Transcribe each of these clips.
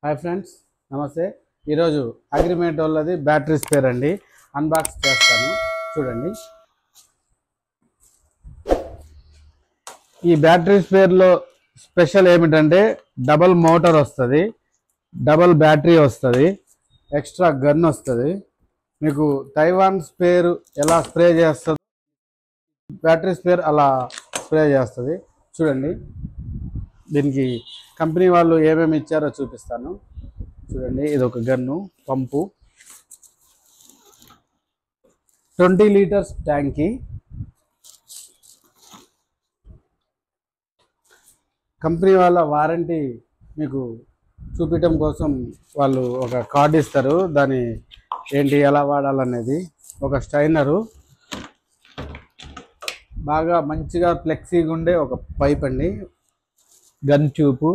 Hi friends, నమస్తే. ఈరోజు agreement వాళ్ళది బ్యాటరీ స్పేర్ అండి, అన్బాక్స్ చేస్తాను. చూడండి, ఈ బ్యాటరీ స్పేర్లో స్పెషల్ ఏమిటంటే డబల్ మోటార్ వస్తుంది, డబల్ బ్యాటరీ వస్తుంది, ఎక్స్ట్రా గన్ వస్తుంది. మీకు తైవాన్ స్పేర్ ఎలా స్ప్రే చేస్తుంది, బ్యాటరీ స్పేర్ అలా స్ప్రే చేస్తుంది. చూడండి, దీనికి కంపెనీ వాళ్ళు ఏమేమి ఇచ్చారో చూపిస్తాను. చూడండి, ఇది ఒక గన్ను, పంపు, 20 లీటర్స్ ట్యాంకీ, కంపెనీ వాళ్ళ వారంటీ మీకు చూపించడం కోసం వాళ్ళు ఒక కార్డు ఇస్తారు. దాని ఏంటి ఎలా వాడాలనేది, ఒక స్టైనరు, బాగా మంచిగా ఫ్లెక్సీగా ఉండే ఒక పైప్ అండి, గన్ ట్యూబ్,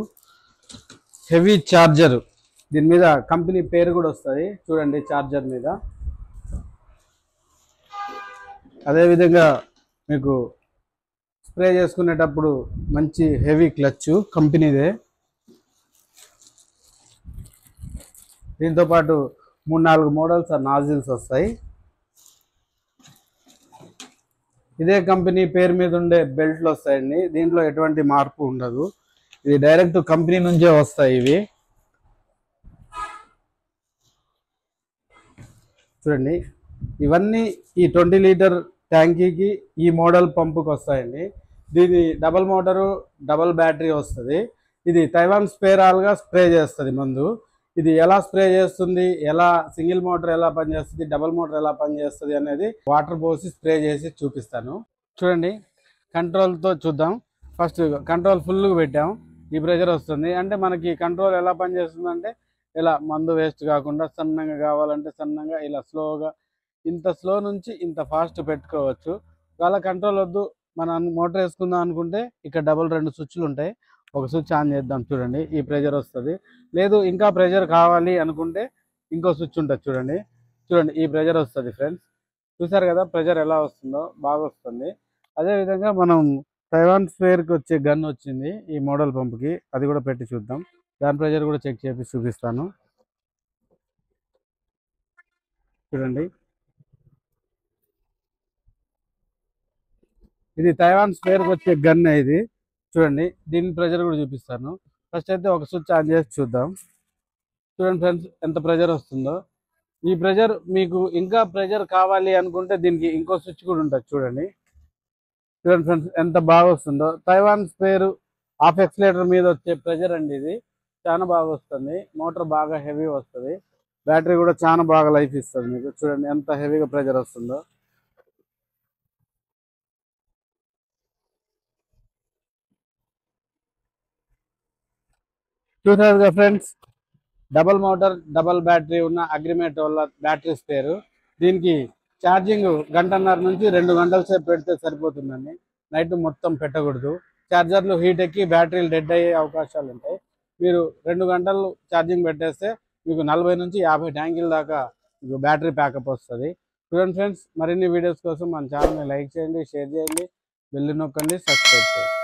హెవీ చార్జర్, దీని మీద కంపెనీ పేరు కూడా వస్తుంది చూడండి చార్జర్ మీద. అదేవిధంగా మీకు స్ప్రే చేసుకునేటప్పుడు మంచి హెవీ క్లచ్ కంపెనీదే. దీంతోపాటు 3-4 మోడల్స్ నాజిల్స్ వస్తాయి. ఇదే కంపెనీ పేరు మీద ఉండే బెల్ట్లు వస్తాయండి, దీంట్లో ఎటువంటి మార్పు ఉండదు. ఇది డైరెక్ట్ కంపెనీ నుంచే వస్తాయి ఇవి. చూడండి, ఇవన్నీ ఈ 20 లీటర్ ట్యాంకీకి ఈ మోడల్ పంపుకి వస్తాయండి. దీని డబల్ మోటారు, డబల్ బ్యాటరీ వస్తుంది. ఇది తైవాన్ స్పేరాల్గా స్ప్రే చేస్తుంది మందు. ఇది ఎలా స్ప్రే చేస్తుంది, ఎలా సింగిల్ మోటార్ ఎలా పనిచేస్తుంది, డబల్ మోటార్ ఎలా పనిచేస్తుంది అనేది వాటర్ పోసి స్ప్రే చేసి చూపిస్తాను. చూడండి, కంట్రోల్తో చూద్దాం. ఫస్ట్ కంట్రోల్ ఫుల్గా పెట్టాం, ఈ ప్రెషర్ వస్తుంది. అంటే మనకి కంట్రోల్ ఎలా పనిచేస్తుందంటే ఇలా మందు వేస్ట్ కాకుండా సన్నంగా కావాలంటే సన్నంగా, ఇలా స్లోగా, ఇంత స్లో నుంచి ఇంత ఫాస్ట్ పెట్టుకోవచ్చు. అలా కంట్రోల్ వద్దు, మనం మోటార్ వేసుకుందాం అనుకుంటే ఇక్కడ డబల్ 2 స్విచ్లు ఉంటాయి. ఒక స్విచ్ ఆన్ చేద్దాం, చూడండి ఈ ప్రెషర్ వస్తుంది. లేదు ఇంకా ప్రెషర్ కావాలి అనుకుంటే ఇంకో స్విచ్ ఉంటుంది. చూడండి చూడండి ఈ ప్రెషర్ వస్తుంది ఫ్రెండ్స్. చూసారు కదా ప్రెషర్ ఎలా వస్తుందో, బాగా వస్తుంది. అదేవిధంగా మనం తైవాన్ స్పేర్కి వచ్చే గన్ వచ్చింది ఈ మోడల్ పంపుకి, అది కూడా పెట్టి చూద్దాం. దాని ప్రెషర్ కూడా చెక్ చేసి చూపిస్తాను. చూడండి, ఇది తైవాన్ స్పేర్కి వచ్చే గన్ ఇది. చూడండి, దీని ప్రెషర్ కూడా చూపిస్తాను. ఫస్ట్ అయితే ఒక స్విచ్ ఆన్ చేసి చూద్దాం. చూడండి ఫ్రెండ్స్, ఎంత ప్రెషర్ వస్తుందో. ఈ ప్రెషర్ మీకు ఇంకా ప్రెషర్ కావాలి అనుకుంటే దీనికి ఇంకో స్విచ్ కూడా ఉంటుంది. చూడండి చూడండి ఫ్రెండ్స్, ఎంత బాగా వస్తుందో. తైవాన్ స్పేర్ హాఫ్ ఎక్స్లేటర్ మీద వచ్చే ప్రెషర్ అండి ఇది. చాలా బాగా వస్తుంది, మోటార్ బాగా హెవీ వస్తుంది, బ్యాటరీ కూడా చాలా బాగా లైఫ్ ఇస్తుంది మీకు. చూడండి ఎంత హెవీగా ప్రెషర్ వస్తుందో. చూసారుగా friends, double motor, double battery ఉన్న అగ్రిమెంట్ వల్ల బ్యాటరీ స్పేరు. దీనికి ఛార్జింగ్ 1.5 నుంచి 2 గంటల సేపు పెడితే సరిపోతుందండి. నైట్ మొత్తం పెట్టకూడదు. ఛార్జర్లు హీట్ ఎక్కి బ్యాటరీలు డెడ్ అయ్యే అవకాశాలు ఉంటాయి. మీరు 2 గంటలు ఛార్జింగ్ పెట్టేస్తే మీకు 40 నుంచి 50 ట్యాంకుల దాకా మీకు బ్యాటరీ ప్యాకప్ వస్తుంది. చూడండి ఫ్రెండ్స్, మరిన్ని వీడియోస్ కోసం మన ఛానల్ని లైక్ చేయండి, షేర్ చేయండి, బెల్ నొక్కండి, సబ్స్క్రైబ్ చేయండి.